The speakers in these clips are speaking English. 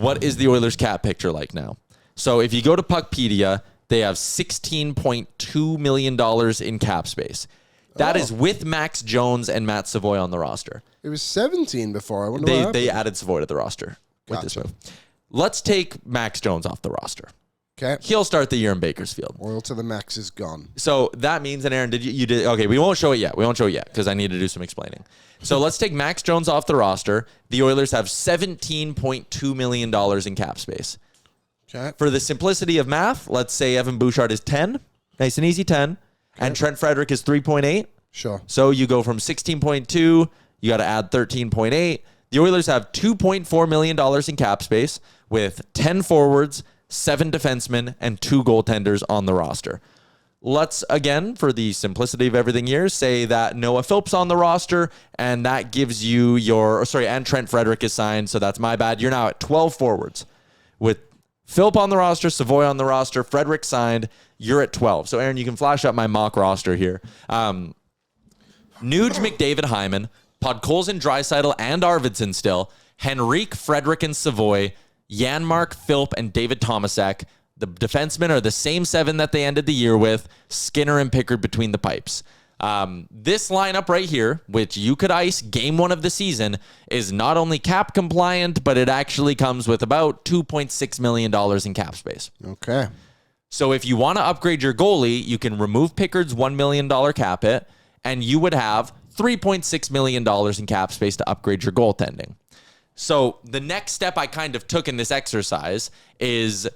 what is the Oilers cap picture like now? So if you go to Puckpedia, they have $16.2 million in cap space. That is with Max Jones and Matt Savoy on the roster. It was 17 before. I wonder what happened. They added Savoy to the roster with this move. Let's take Max Jones off the roster. Okay. He'll start the year in Bakersfield. Oil to the max is gone. So that means, and Aaron, you did, okay, we won't show it yet. We won't show it yet because I need to do some explaining. So let's take Max Jones off the roster. The Oilers have $17.2 million in cap space. Okay. For the simplicity of math, let's say Evan Bouchard is 10. Nice and easy, 10. Okay. And Trent Frederick is 3.8. Sure. So you go from 16.2, you got to add 13.8. The Oilers have $2.4 million in cap space with 10 forwards, 7 defensemen, and 2 goaltenders on the roster. Let's, again, for the simplicity of everything here, say that Noah Phillips on the roster, and that gives you and Trent Frederick is signed, so that's my bad. You're now at 12 forwards. With Philp on the roster, Savoy on the roster, Frederick signed, you're at 12. So, Aaron, you can flash up my mock roster here. Nuge, McDavid, Hyman, Podkolzin, Draisaitl, and Arvidsson still, Henrique, Frederick, and Savoy, Janmark, Philp, and David Tomasek. The defensemen are the same 7 that they ended the year with, Skinner and Pickard between the pipes. This lineup right here, which you could ice game 1 of the season, is not only cap compliant, but it actually comes with about $2.6 million in cap space. Okay. So if you want to upgrade your goalie, you can remove Pickard's $1 million cap hit, and you would have $3.6 million in cap space to upgrade your goaltending. So the next step I kind of took in this exercise is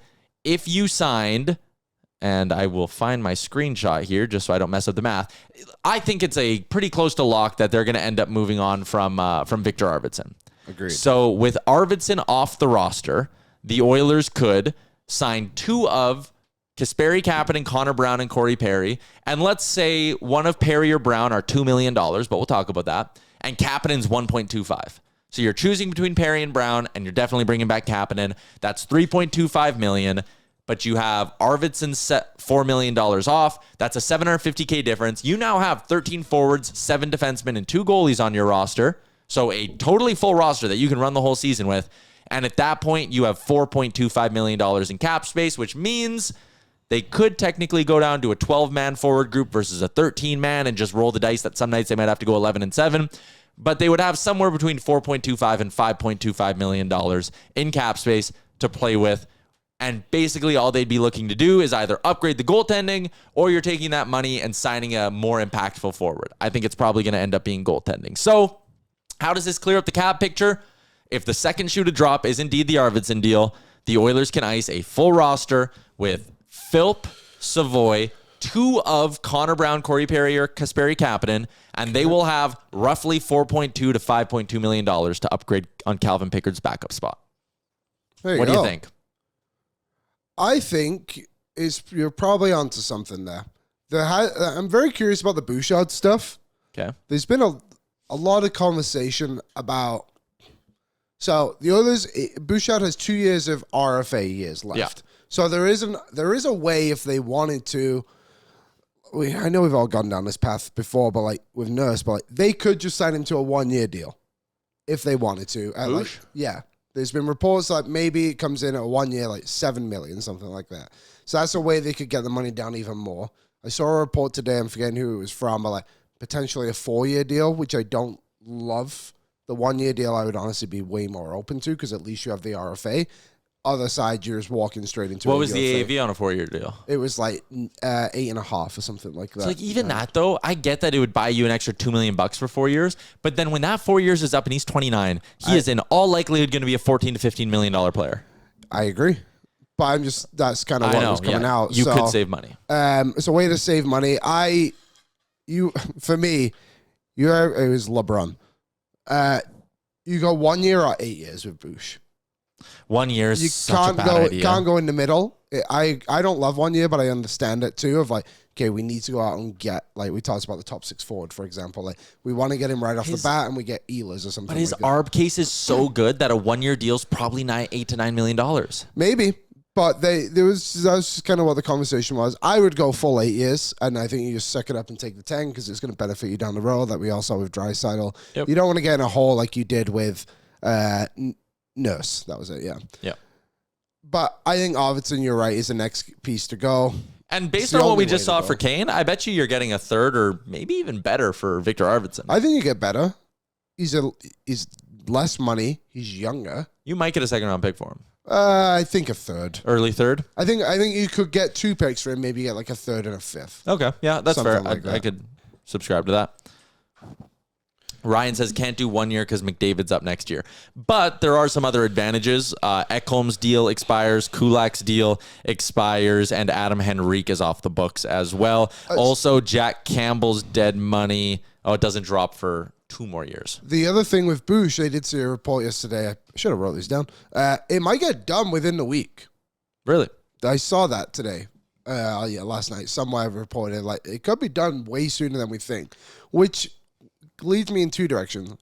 if you signed, and I will find my screenshot here just so I don't mess up the math, I think it's a pretty close to lock that they're going to end up moving on from Victor Arvidsson. Agreed. So with Arvidsson off the roster, the Oilers could sign 2 of Kasperi Kapanen, Connor Brown, and Corey Perry. And let's say one of Perry or Brown are $2 million, but we'll talk about that. And Kapanen's 1.25. So you're choosing between Perry and Brown, and you're definitely bringing back Kapanen. That's $3.25 million. But you have Arvidsson set $4 million off. That's a $750K difference. You now have 13 forwards, 7 defensemen, and 2 goalies on your roster. So a totally full roster that you can run the whole season with. And at that point, you have $4.25 million in cap space, which means they could technically go down to a 12-man forward group versus a 13-man and just roll the dice that some nights they might have to go 11-7. But they would have somewhere between $4.25 and $5.25 million in cap space to play with. And basically all they'd be looking to do is either upgrade the goaltending or you're taking that money and signing a more impactful forward. I think it's probably going to end up being goaltending. So how does this clear up the cap picture? If the second shoe to drop is indeed the Arvidsson deal, the Oilers can ice a full roster with Philp, Savoy, 2 of Connor Brown, Corey Perry, or Kasperi Kapanen, and they will have roughly $4.2 to $5.2 million to upgrade on Calvin Pickard's backup spot. What do you think? I think you're probably onto something there. I'm very curious about the Bouchard stuff. Okay. There's been a lot of conversation about. So the Oilers, Bouchard has 2 years of RFA years left. Yeah. So there is a way if they wanted to. I know we've all gone down this path before, but like with Nurse, but like they could just sign him to a 1-year deal if they wanted to. Yeah. There's been reports that maybe it comes in at 1 year, like $7 million, something like that. So that's a way they could get the money down even more. I saw a report today, I'm forgetting who it was from, but like potentially a 4-year deal, which I don't love. The 1-year deal I would honestly be way more open to because at least you have the RFA. Other side, you're just walking straight into. What was the AAV on a 4-year deal? It was like 8.5 or something like that. So like even that though, I get that it would buy you an extra $2 million for 4 years, but then when that 4 years is up and he's 29, he is in all likelihood going to be a $14 to $15 million player. I agree, but that's kind of what was coming out. You could save money. It's a way to save money. It was LeBron. You go 1 year or 8 years with Bouch. 1 year is such a bad idea. Can't go in the middle. I don't love 1 year, but I understand it too. Of like, okay, we need to go out and get, like we talked about the top 6 forward, for example. Like we want to get him right off the bat, and we get Ehlers or something. But his ARB case is so good that a 1 year deal is probably $8 to $9 million. Maybe, but that was just kind of what the conversation was. I would go full 8 years, and I think you just suck it up and take the 10 because it's going to benefit you down the road. That we all saw with Draisaitl. Yep. You don't want to get in a hole like you did with Nurse. That was it, yeah. Yeah. But I think Arvidsson, you're right, is the next piece to go. And based on what we just saw for Kane, I bet you're getting a third or maybe even better for Victor Arvidsson. I think you get better. He's less money. He's younger. You might get a second-round pick for him. I think a third. Early third? I think you could get 2 picks for him, maybe get like a third and a fifth. Okay, yeah, that's Something fair. like that. I could subscribe to that. Ryan says can't do 1 year because McDavid's up next year. But there are some other advantages. Ekholm's deal expires, Kulak's deal expires, and Adam Henrique is off the books as well. Also, Jack Campbell's dead money. Oh, it doesn't drop for 2 more years. The other thing with Bouch, I did see a report yesterday. I should have wrote these down. It might get done within the week. Really? I saw that today. Last night. Somewhere reported like it could be done way sooner than we think, which leads me in 2 directions.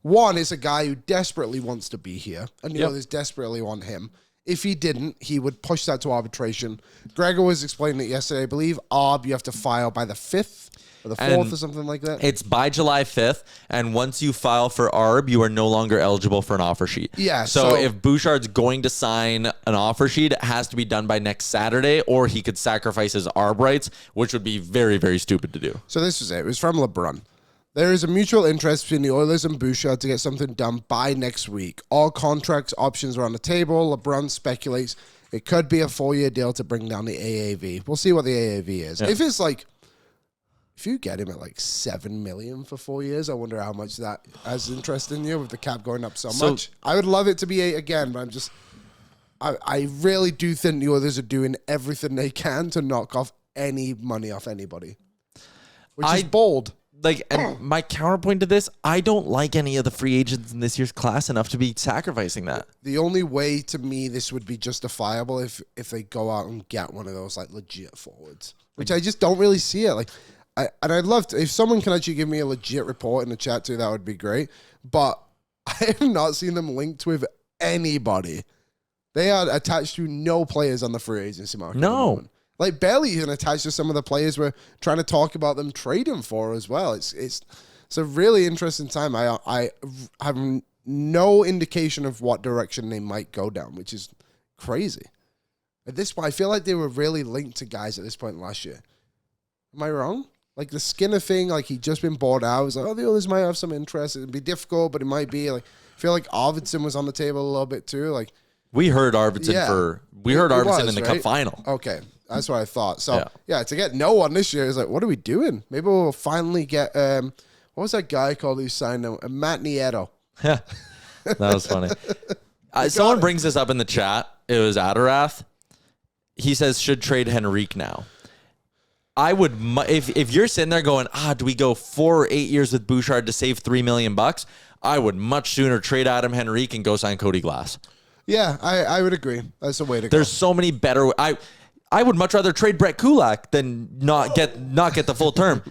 One is a guy who desperately wants to be here, and the others desperately want him. If he didn't, he would push that to arbitration. Gregor was explaining it yesterday. I believe you have to file by the 5th or the 4th or something like that. It's by July 5th, and once you file for ARB, you are no longer eligible for an offer sheet. Yeah. So if Bouchard's going to sign an offer sheet, it has to be done by next Saturday, or he could sacrifice his ARB rights, which would be very, very stupid to do. So this was it. It was from LeBrun. There is a mutual interest between the Oilers and Bouchard to get something done by next week. All contracts options are on the table. LeBrun speculates it could be a 4-year deal to bring down the AAV. We'll see what the AAV is. Yeah. If it's like, if you get him at like $7 million for 4 years, I wonder how much that has interest in you with the cap going up so much. I would love it to be 8 again, but I really do think the Oilers are doing everything they can to knock off any money off anybody, which is bold. And my counterpoint to this, I don't like any of the free agents in this year's class enough to be sacrificing that. The only way to me this would be justifiable if they go out and get one of those like legit forwards, which I just don't really see it. I'd love to, if someone can actually give me a legit report in the chat too, that would be great. But I have not seen them linked with anybody. They are attached to no players on the free agency market. No. Like, barely even attached to some of the players we're trying to talk about them trading for as well. It's a really interesting time. I have no indication of what direction they might go down, which is crazy. At this point, I feel like they were really linked to guys at this point last year. Am I wrong? Like, the Skinner thing, like, he'd just been bought out. I was like, the others might have some interest. It'd be difficult, but it might be. Like, I feel like Arvidsson was on the table a little bit, too. Like, we heard Arvidsson in the Cup final. Okay. That's what I thought. So, to get no one this year is like, what are we doing? Maybe we'll finally get, what was that guy called who signed him? Matt Nieto. Yeah, that was funny. Someone brings this up in the chat. It was Adarath. He says, should trade Henrique now. I would, if you're sitting there going, do we go 4 or 8 years with Bouchard to save $3 million? I would much sooner trade Adam Henrique and go sign Cody Glass. Yeah, I would agree. That's the way to go. There's so many better. I would much rather trade Brett Kulak than not get the full term.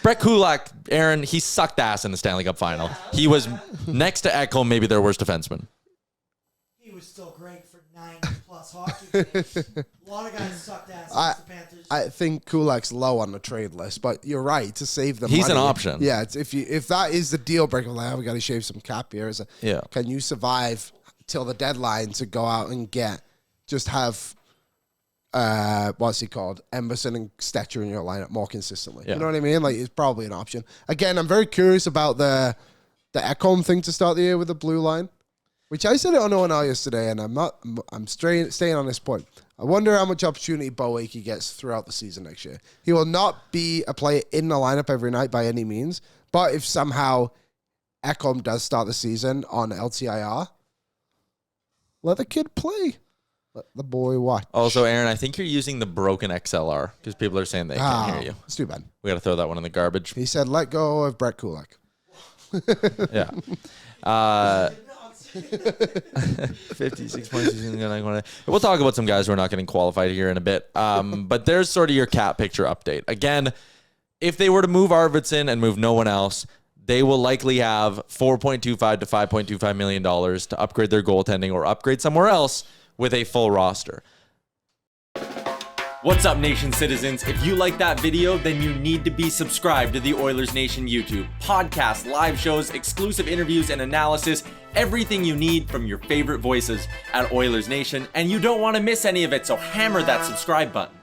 Brett Kulak, Aaron, he sucked ass in the Stanley Cup final. He was next to Ekholm, maybe their worst defenseman. He was still great for 90+ hockey games. A lot of guys sucked ass against the Panthers. I think Kulak's low on the trade list, but you're right to save the money. He's an option. Yeah, if that is the deal breaker, like, we got to shave some cap here. Can you survive till the deadline to go out and have what's he called? Emerson and Stetcher in your lineup more consistently. Yeah. You know what I mean? Like, it's probably an option. Again, I'm very curious about the Ekholm thing to start the year with the blue line, which I said it on ONL yesterday, and I'm staying on this point. I wonder how much opportunity Bo Akey gets throughout the season next year. He will not be a player in the lineup every night by any means, but if somehow Ekholm does start the season on LTIR, let the kid play. Let the boy watch. Also, Aaron, I think you're using the broken XLR because people are saying they can't hear you. It's too bad. We got to throw that one in the garbage. He said, let go of Brett Kulak. Yeah. 56 points. We'll talk about some guys who are not getting qualified here in a bit. But there's sort of your cap picture update. Again, if they were to move Arvidsson and move no one else, they will likely have $4.25 to $5.25 million to upgrade their goaltending or upgrade somewhere else with a full roster. What's up, Nation citizens? If you like that video, then you need to be subscribed to the Oilers Nation YouTube. Podcasts, live shows, exclusive interviews, and analysis. Everything you need from your favorite voices at Oilers Nation. And you don't want to miss any of it, so hammer that subscribe button.